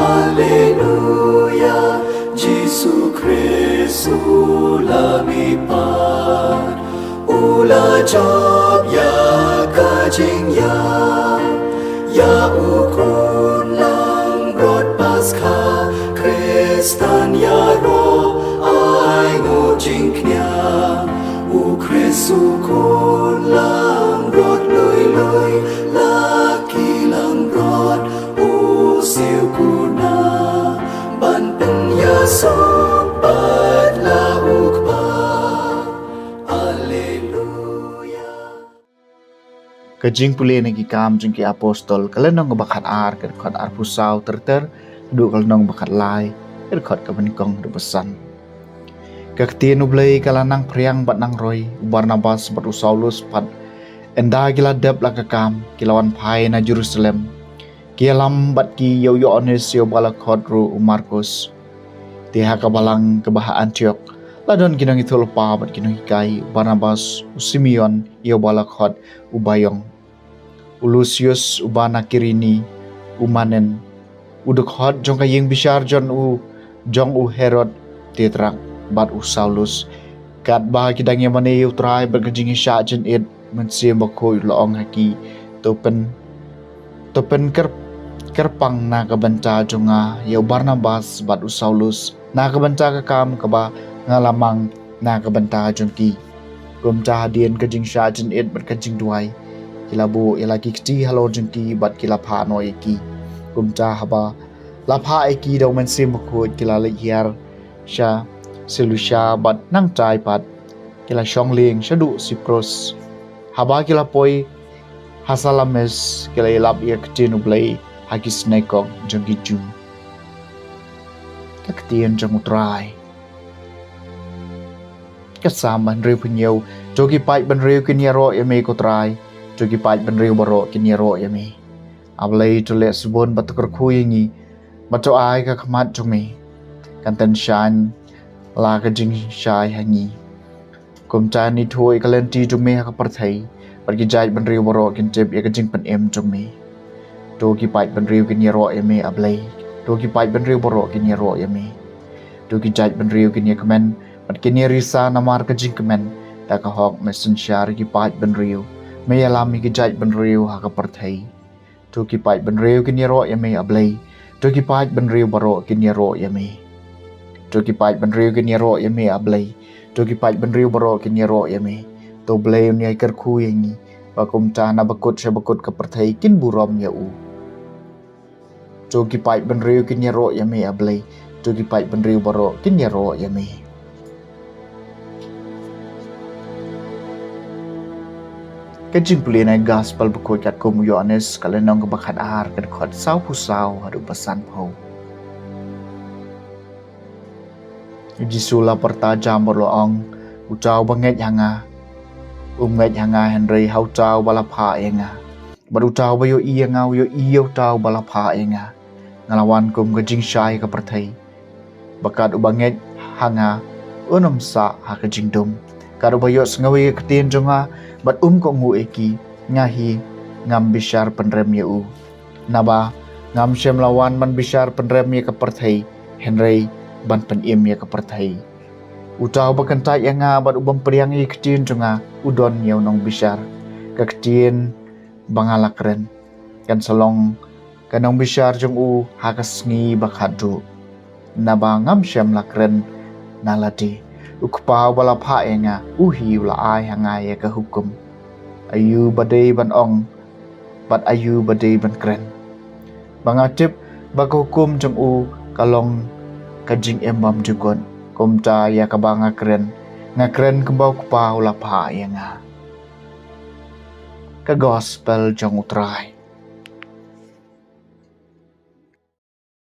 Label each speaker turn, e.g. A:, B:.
A: Alleluia, Gesù Cristo lumipad. Ula job ya kajing ya ukun lang brod Paskah Kristan ya ro ai ngo jing knya u Kristu kun lang brod lui laki lang brod u siu kuna ban pen ya so pat la ukpa.
B: Kajing puli nagi kam jengki apostol kalenong bakat ar kerkot ar pusau terter du kalenong bakat lai kerkot kebenikong du pesan kaktiin ublay kalanang priang bat nang roy Barnabas bat Saulus pat enda gila dep lakakam kilawan pai na Jerusalem kialam bat ki yo ones yo balakot ru Markus tiha kabalang kebaha Antioch ladon kinong itul pa bat kinong hikai Barnabas Simeon yo balakot ubayong Lucius ubana kirini umanen uduk hot jong kayeng bishar jong u Herod tetrak bat u Saulus kat bah kidang yamane utrai berkejing isya jen id mensi bakoi loong haki topen kerpang na kabanta jonga yo Barnabas bat u Saulus na kabanta kakam kaba ngalamang na kabanta jongki gomta hadien kejing sya jen id berkejing duai kilabu ilaki kti halo jengki bat kilapha no eki kumta haba lapha eki do men sim ko kilala hiar sha selusha bat nang tai pat kila shongling shadu sipros haba kila poi hasalames kila ilap ya ktin ublai hakis nekok jengki ju kaktien jeng utrai kasam ban reu punyau jogi pai ban reu kinyaro eme ko trai jogi pai ban reu baro kinyaro yami ablai to le subon batukar khuyengi bato ai ka khamat jumi kantan shan la ka jing shai hangi kumta ni thoi kalenti jumi ka parthai barki jai ban reu baro kin tip ya ka jing pan em jumi jogi pai ban reu kinyaro yami ablai jogi pai ban reu baro kinyaro yami jogi jai ban reu kinya kamen bat kinyarisa namar ka jing kamen ta ka hok mesen shar ki pai ban reu may alami gijaj benriu haka parthai to ki pai benriu kinyaro yami ablay to ki pai benriu baro kinyaro yami to ki pai benriu kinyaro yami ablay to ki pai benriu baro kinyaro yami to blay ni ai kerkhu yangi bakum ta na bakut se bakut ka parthai kin burom ya u to ki pai benriu kinyaro yami ablay to ki pai benriu baro kinyaro yami kajing puli na gospel bukoy kat kum Yohanes kalenong kabakat ahar kat khot saw pusaw hadu pesan pau Jisula pertajam berloong ucaw banget hanga Henry hau caw balapha enga baru caw bayo iya ngau yo iyo caw balapha enga ngalawan kum kajing syai ka perthai bakat ubanget hanga unom sa ha kajing dum karo bayo sengawi ketien jonga bat ko ngu eki ngahi ngam bishar penrem ya u naba ngam syem lawan man bishar penrem ya ka perthai Henry ban pen im ya ka perthai utaw bakantai yang nga bat ubam priang i ketien jonga udon yaw nong bishar ka ketien bangalakren kan salong kanong bishar jong u hakas ngi bakhadu naba ngam syem lakren nalati ukpa wala pha enga uhi wala ai hanga ya ka hukum ayu badai ban ong bat ayu badai ban kren bangatip bag hukum jong u kalong kajing embam jugon komta ya ka banga kren ngakren kembau kupa wala pha enga ka gospel jong utrai